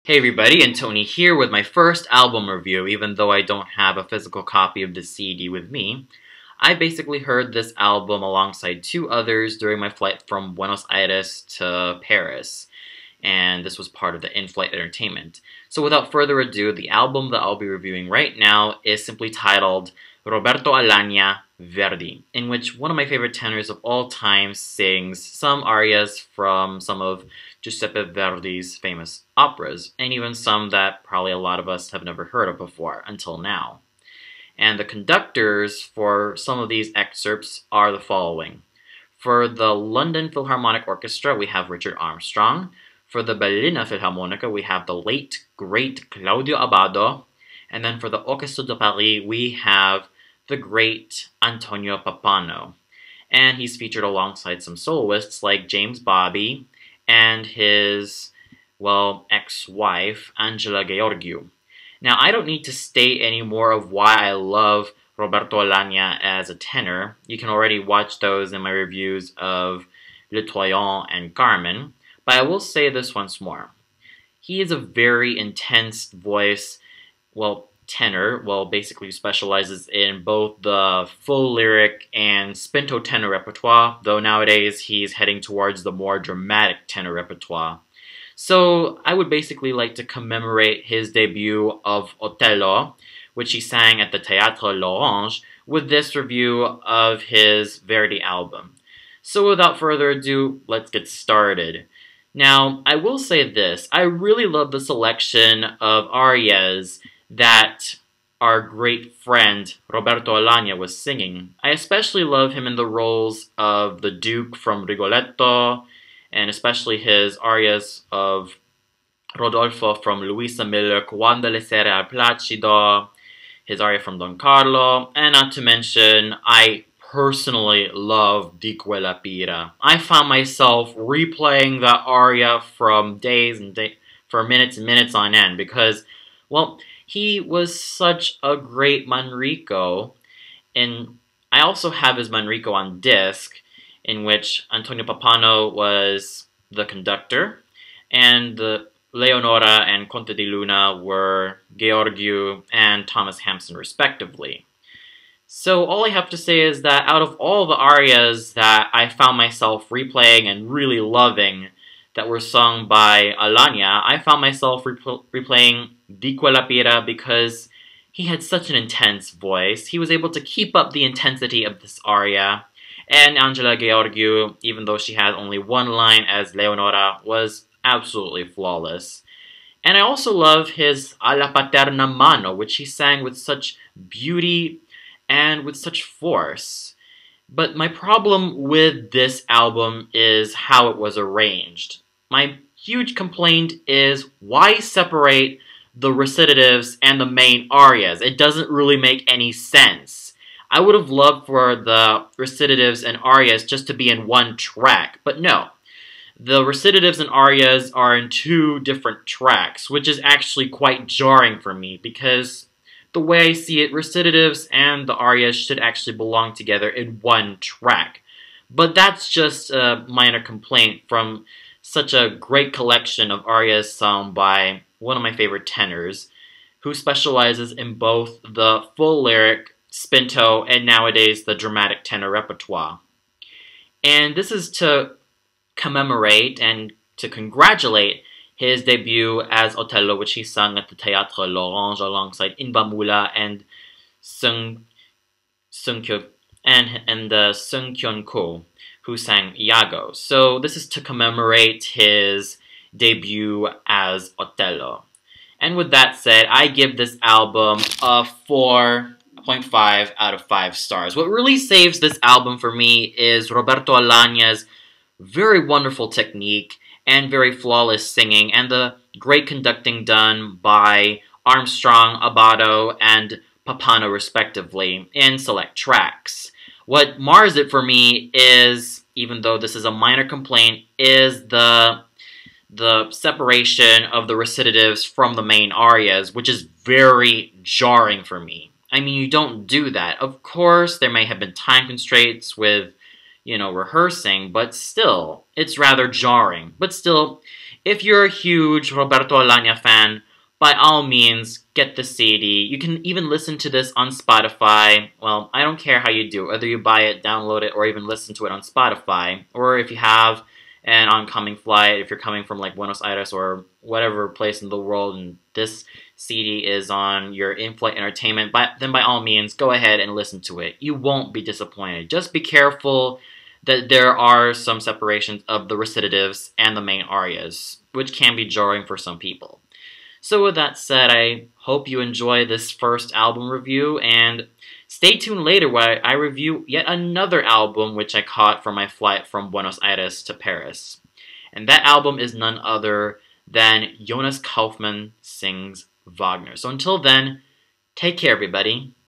Hey everybody, and Tony here with my first album review. Even though I don't have a physical copy of the CD with me, I basically heard this album alongside two others during my flight from Buenos Aires to Paris, and this was part of the in-flight entertainment. So without further ado, the album that I'll be reviewing right now is simply titled Roberto Alagna, Verdi, in which one of my favorite tenors of all time sings some arias from some of Giuseppe Verdi's famous operas, and even some that probably a lot of us have never heard of before until now. And the conductors for some of these excerpts are the following. For the London Philharmonic Orchestra, we have Richard Armstrong. For the Berliner Philharmonica, we have the late, great Claudio Abbado. And then for the Orchestre de Paris, we have the great Antonio Pappano. And he's featured alongside some soloists like James Bobby and his, well, ex-wife, Angela Gheorghiu. Now, I don't need to state any more of why I love Roberto Alagna as a tenor. You can already watch those in my reviews of Le Troyon and Carmen, but I will say this once more. He is a very intense voice, well, tenor, basically specializes in both the full lyric and spinto tenor repertoire, though nowadays he's heading towards the more dramatic tenor repertoire. So I would basically like to commemorate his debut of Otello, which he sang at the Théâtre L'Orange, with this review of his Verdi album. So without further ado, let's get started. Now, I will say this, I really love the selection of arias that our great friend Roberto Alagna was singing. I especially love him in the roles of the Duke from Rigoletto, and especially his arias of Rodolfo from Luisa Miller, Quando le sere al Placido, his aria from Don Carlo, and not to mention, I personally love Di Quella Pira. I found myself replaying that aria from for minutes and minutes on end because, well, he was such a great Manrico, and I also have his Manrico on disc, in which Antonio Pappano was the conductor, and the Leonora and Conte di Luna were Gheorghiu and Thomas Hampson respectively. So all I have to say is that out of all the arias that I found myself replaying and really loving that were sung by Alagna, I found myself replaying Di Quella Pira because he had such an intense voice. He was able to keep up the intensity of this aria, and Angela Gheorghiu, even though she had only one line as Leonora, was absolutely flawless. And I also love his Alla Paterna Mano, which he sang with such beauty and with such force. But my problem with this album is how it was arranged. My huge complaint is why separate the recitatives and the main arias? It doesn't really make any sense. I would have loved for the recitatives and arias just to be in one track, but no. The recitatives and arias are in two different tracks, which is actually quite jarring for me because the way I see it, recitatives and the arias should actually belong together in one track. But that's just a minor complaint from such a great collection of arias sung by one of my favorite tenors, who specializes in both the full lyric, spinto, and nowadays the dramatic tenor repertoire. And this is to commemorate and to congratulate his debut as Otello, which he sung at the Théâtre L'Orange alongside Inba Mula and Sung Kyun Ko, who sang Iago. So this is to commemorate his debut as Otello. And with that said, I give this album a 4.5 out of 5 stars. What really saves this album for me is Roberto Alagna's very wonderful technique and very flawless singing, and the great conducting done by Armstrong, Abbado, and Pappano respectively in select tracks. What mars it for me is, even though this is a minor complaint, is the separation of the recitatives from the main arias, which is very jarring for me. I mean, you don't do that. Of course, there may have been time constraints with, rehearsing, but still, it's rather jarring. But still, if you're a huge Roberto Alagna fan, by all means, get the CD. You can even listen to this on Spotify. Well, I don't care how you do it, whether you buy it, download it, or even listen to it on Spotify. Or if you have an oncoming flight, if you're coming from like Buenos Aires or whatever place in the world, and this CD is on your in-flight entertainment, then by all means, go ahead and listen to it. You won't be disappointed. Just be careful that there are some separations of the recitatives and the main arias, which can be jarring for some people. So with that said, I hope you enjoy this first album review, and stay tuned later where I review yet another album which I caught from my flight from Buenos Aires to Paris. And that album is none other than Jonas Kaufmann Sings Wagner. So until then, take care everybody.